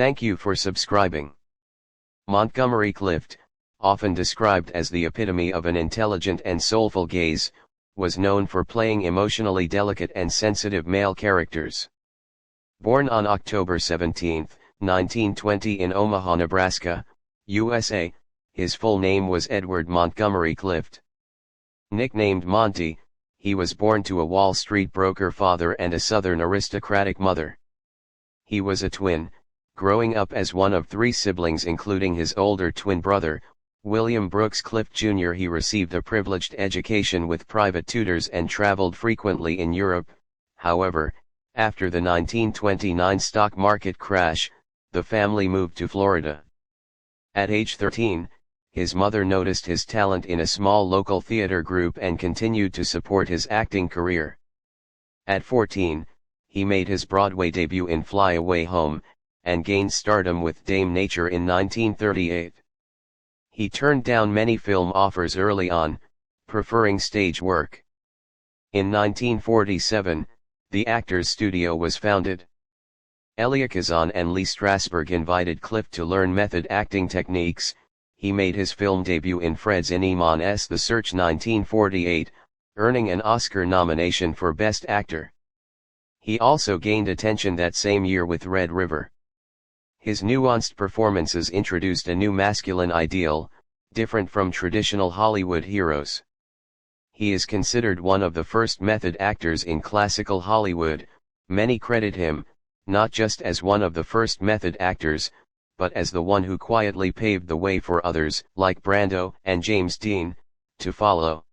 Thank you for subscribing. Montgomery Clift, often described as the epitome of an intelligent and soulful gaze, was known for playing emotionally delicate and sensitive male characters. Born on October 17, 1920 in Omaha, Nebraska, USA, his full name was Edward Montgomery Clift. Nicknamed Monty, he was born to a Wall Street broker father and a Southern aristocratic mother. He was a twin, growing up as one of three siblings including his older twin brother, William Brooks Clift Jr. He received a privileged education with private tutors and traveled frequently in Europe. However, after the 1929 stock market crash, the family moved to Florida. At age 13, his mother noticed his talent in a small local theater group and continued to support his acting career. At 14, he made his Broadway debut in Fly Away Home, and gained stardom with Dame Nature in 1938. He turned down many film offers early on, preferring stage work. In 1947, the Actors Studio was founded. Elia Kazan and Lee Strasberg invited Clift to learn method acting techniques. He made his film debut in Fred Zinnemann's The Search 1948, earning an Oscar nomination for Best Actor. He also gained attention that same year with Red River. His nuanced performances introduced a new masculine ideal, different from traditional Hollywood heroes. He is considered one of the first method actors in classical Hollywood. Many credit him, not just as one of the first method actors, but as the one who quietly paved the way for others, like Brando and James Dean, to follow.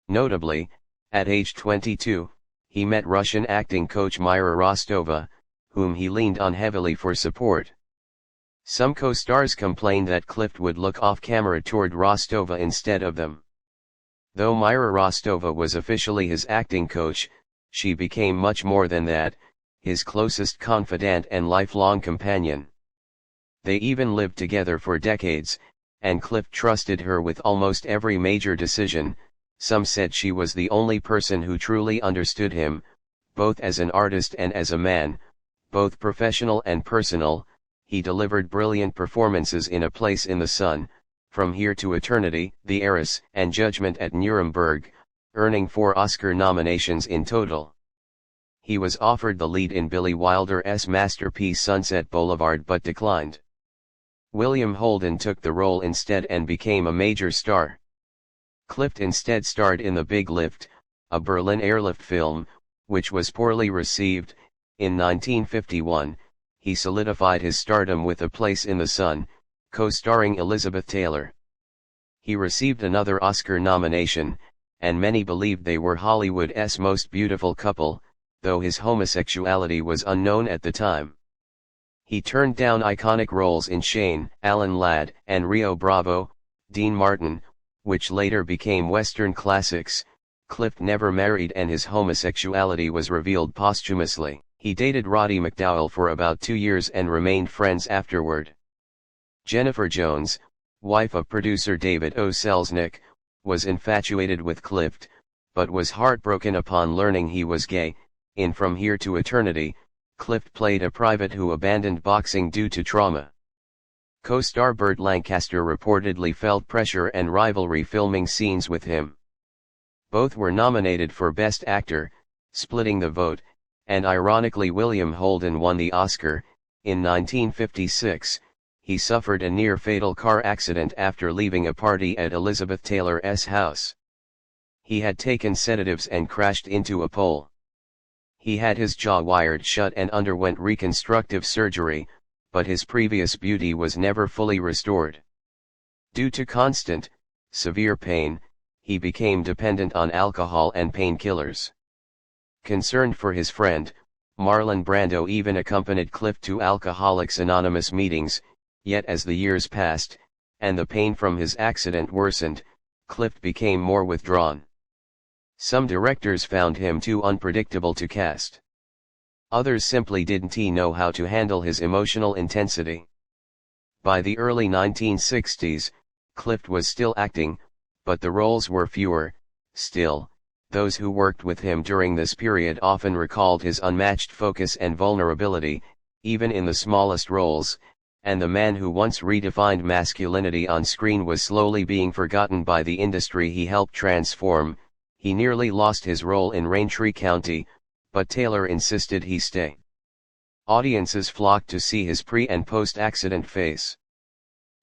Notably, at age 22, he met Russian acting coach Myra Rostova, whom he leaned on heavily for support. Some co-stars complained that Clift would look off-camera toward Rostova instead of them. Though Myra Rostova was officially his acting coach, she became much more than that, his closest confidant and lifelong companion. They even lived together for decades, and Clift trusted her with almost every major decision. Some said she was the only person who truly understood him, both as an artist and as a man, both professional and personal. He delivered brilliant performances in A Place in the Sun, From Here to Eternity, The Heiress, and Judgment at Nuremberg, earning 4 Oscar nominations in total. He was offered the lead in Billy Wilder's masterpiece Sunset Boulevard but declined. William Holden took the role instead and became a major star. Clift instead starred in The Big Lift, a Berlin airlift film, which was poorly received. In 1951, he solidified his stardom with A Place in the Sun, co-starring Elizabeth Taylor. He received another Oscar nomination, and many believed they were Hollywood's most beautiful couple, though his homosexuality was unknown at the time. He turned down iconic roles in Shane, Alan Ladd, and Rio Bravo, Dean Martin, which later became Western classics. Clift never married and his homosexuality was revealed posthumously. He dated Roddy McDowall for about 2 years and remained friends afterward. Jennifer Jones, wife of producer David O. Selznick, was infatuated with Clift, but was heartbroken upon learning he was gay. In From Here to Eternity, Clift played a private who abandoned boxing due to trauma. Co-star Burt Lancaster reportedly felt pressure and rivalry filming scenes with him. Both were nominated for Best Actor, splitting the vote, and ironically William Holden won the Oscar. In 1956, he suffered a near-fatal car accident after leaving a party at Elizabeth Taylor's house. He had taken sedatives and crashed into a pole. He had his jaw wired shut and underwent reconstructive surgery, but his previous beauty was never fully restored. Due to constant, severe pain, he became dependent on alcohol and painkillers. Concerned for his friend, Marlon Brando even accompanied Clift to Alcoholics Anonymous meetings. Yet as the years passed, and the pain from his accident worsened, Clift became more withdrawn. Some directors found him too unpredictable to cast. Others simply didn't know how to handle his emotional intensity. By the early 1960s, Clift was still acting, but the roles were fewer. Still, those who worked with him during this period often recalled his unmatched focus and vulnerability. even in the smallest roles, and the man who once redefined masculinity on screen was slowly being forgotten by the industry he helped transform. He nearly lost his role in Raintree County, but Taylor insisted he stay. Audiences flocked to see his pre- and post-accident face.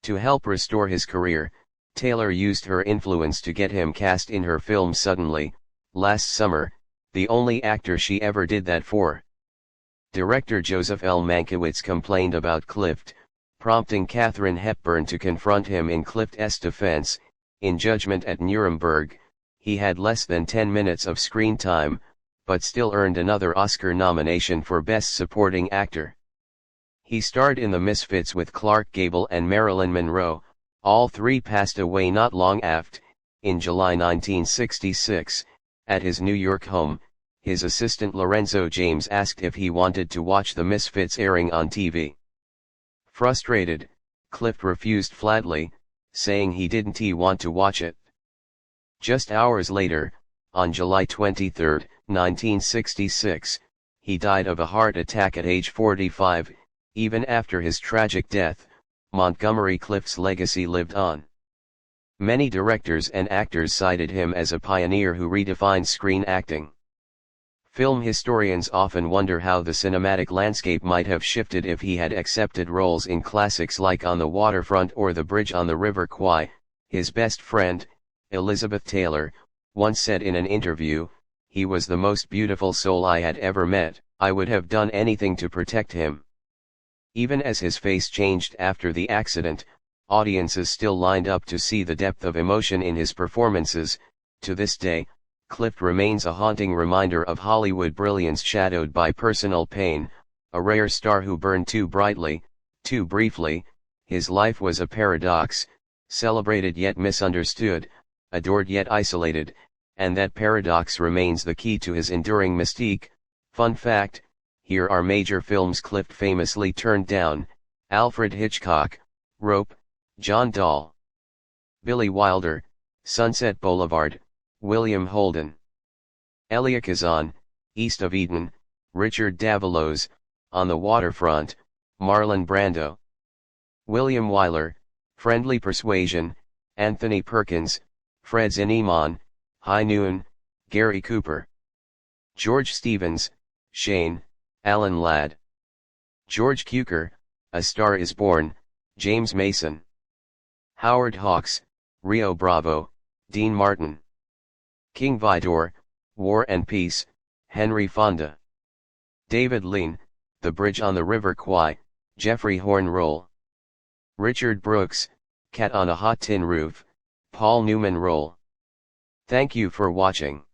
To help restore his career, Taylor used her influence to get him cast in her film Suddenly, last summer, the only actor she ever did that for. Director Joseph L. Mankiewicz complained about Clift, prompting Katharine Hepburn to confront him in Clift's defense. In Judgment at Nuremberg, he had less than 10 minutes of screen time, but still earned another Oscar nomination for Best Supporting Actor. He starred in The Misfits with Clark Gable and Marilyn Monroe. All three passed away not long after. In July 1966, at his New York home, his assistant Lorenzo James asked if he wanted to watch The Misfits airing on TV. Frustrated, Clift refused flatly, saying he didn't want to watch it. Just hours later, on July 23, 1966, he died of a heart attack at age 45. Even after his tragic death, Montgomery Clift's legacy lived on. Many directors and actors cited him as a pioneer who redefined screen acting. Film historians often wonder how the cinematic landscape might have shifted if he had accepted roles in classics like On the Waterfront or The Bridge on the River Kwai. His best friend, Elizabeth Taylor, once said in an interview, "He was the most beautiful soul I had ever met. I would have done anything to protect him." Even as his face changed after the accident, audiences still lined up to see the depth of emotion in his performances. To this day, Clift remains a haunting reminder of Hollywood brilliance shadowed by personal pain, a rare star who burned too brightly, too briefly. His life was a paradox, celebrated yet misunderstood, adored yet isolated, and that paradox remains the key to his enduring mystique. Fun fact: here are major films Clift famously turned down: Alfred Hitchcock, Rope, John Dahl, Billy Wilder, Sunset Boulevard, William Holden, Elia Kazan, East of Eden, Richard Davalos, On the Waterfront, Marlon Brando, William Wyler, Friendly Persuasion, Anthony Perkins, Fred Zinnemann, High Noon, Gary Cooper, George Stevens, Shane, Alan Ladd, George Cukor, A Star is Born, James Mason, Howard Hawks, Rio Bravo, Dean Martin, King Vidor, War and Peace, Henry Fonda, David Lean, The Bridge on the River Kwai, Jeffrey Horn role, Richard Brooks, Cat on a Hot Tin Roof, Paul Newman role. Thank you for watching.